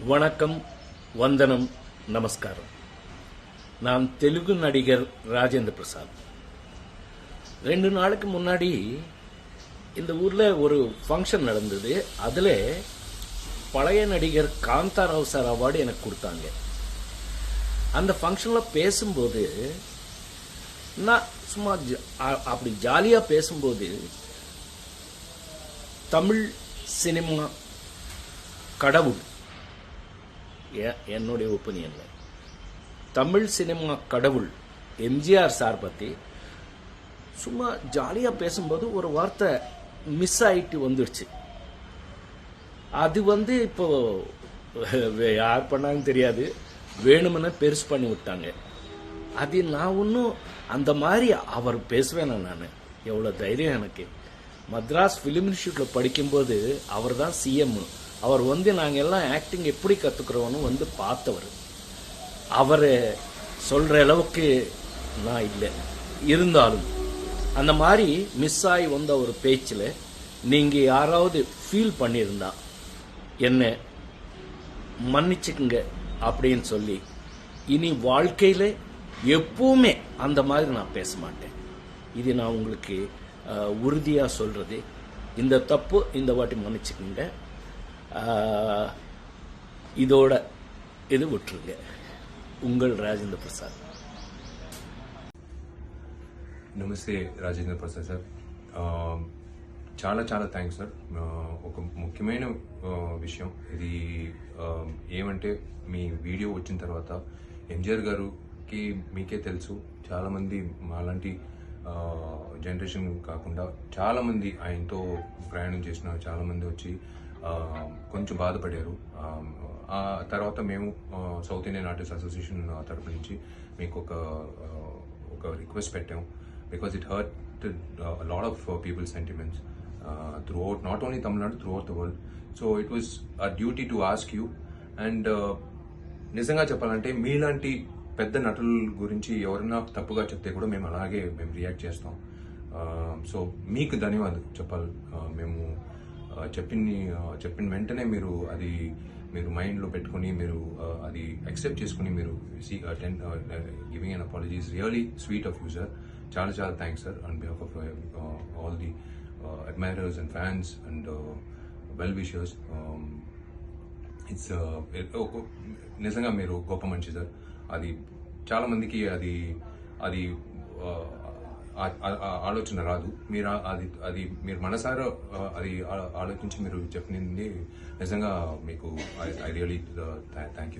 வணக்கம், வந்தனம், நமஸ்காரம். நான் தெலுங்கு நடிகர் ராஜேந்திர பிரசாத். 2 நாளுக்கு முன்னாடி இந்த ஊர்ல ஒரு ஃபங்க்ஷன் நடந்தது. அதுல பழைய நடிகர் காந்தாராவ் சார் அவார்டு எனக்கு கொடுத்தாங்க. அந்த ஃபங்க்ஷன்ல பேசும்போது நான் சும்மா அப்படி ஜாலியா பேசும்போது தமிழ் சினிமா கடவுள், என்னுடைய ஒப்பீனியன்ல தமிழ் சினிமா கடவுள் எம்ஜிஆர் சார் பத்தி சும்மா ஜாலியா பேசும்போது ஒரு வார்த்தை மிஸ் ஆயிட்டு வந்துடுச்சு. அது இப்போ யார் பண்ணாங்கன்னு தெரியாது, வேணுமென பெருசு பண்ணி விட்டாங்க. அது நான் ஒன்றும் அந்த மாதிரி அவர் பேசுவேன். நான் எவ்வளவு தைரியம் எனக்கு. மദ്രാஸ் ஃபிலிம் இன்ஸ்டியூட்ல படிக்கும்போது அவர் தான் சிஎம். அவர் நாங்கள் எல்லாம் ஆக்டிங் எப்படி கற்றுக்குறோன்னு பார்த்தவர். அவர் சொல்கிற அளவுக்கு நான் இல்லை. இருந்தாலும் அந்த மாதிரி மிஸ் ஆகி வந்த ஒரு பேச்சில் நீங்கள் யாராவது ஃபீல் பண்ணியிருந்தா என்ன மன்னிச்சுக்குங்க அப்படின்னு சொல்லி, இனி வாழ்க்கையில் எப்பவுமே அந்த மாதிரி நான் பேச மாட்டேன். இது நான் உங்களுக்கு உறுதியாக சொல்கிறது. இந்த தப்பு இந்த வாட்டி மன்னிச்சுக்குங்க. இதோட இது விட்டுருங்க. உங்கள் రాజేంద్ర ప్రసాద్. నమస్తే రాజేంద్ర ప్రసాద్ సార్. చాలా చాలా థ్యాంక్స్ సార్. ఒక ముఖ్యమైన విషయం ఇది ఏమంటే, మీ వీడియో వచ్చిన తర్వాత ఎంజిఆర్ గారికి మీకే తెలుసు, చాలామంది మాలాంటి జనరేషన్ కాకుండా చాలామంది ఆయనతో ప్రయాణం చేసిన చాలామంది వచ్చి కొంచెం బాధపడారు. ఆ తర్వాత మేము సౌత్ ఇండియన్ ఆర్టిస్ట్ అసోసియేషన్ తరపు నుంచి మీకు ఒక రిక్వెస్ట్ పెట్టాం. Because it hurt lot of peoples sentiments throughout, not only Tamil Nadu, throughout the world. So it was a duty to ask you. And నిజంగా చెప్పాలంటే మీలాంటి పెద్ద నటుల గురించి ఎవరైనా తప్పుగా చెప్తే కూడా మేము రియాక్ట్ చేస్తాం. సో మీకు ధన్యవాదాలు చెప్పాలి. మేము చెప్పిన వెంటనే మీరు మైండ్లో పెట్టుకుని మీరు అది యాక్సెప్ట్ చేసుకుని మీరు giving an apology is really sweet of you sir. చాలా చాలా thanks sir on behalf of all the admirers and fans and well wishers. It's నిజంగా మీరు గొప్ప మనిషి సార్. అది చాలా మందికి అది ఆలోచన రాదు. మీరు మనసారా అది ఆలోచించి మీరు చెప్పింది నిజంగా మీకు ఐ రియలీ థ్యాంక్ యూ.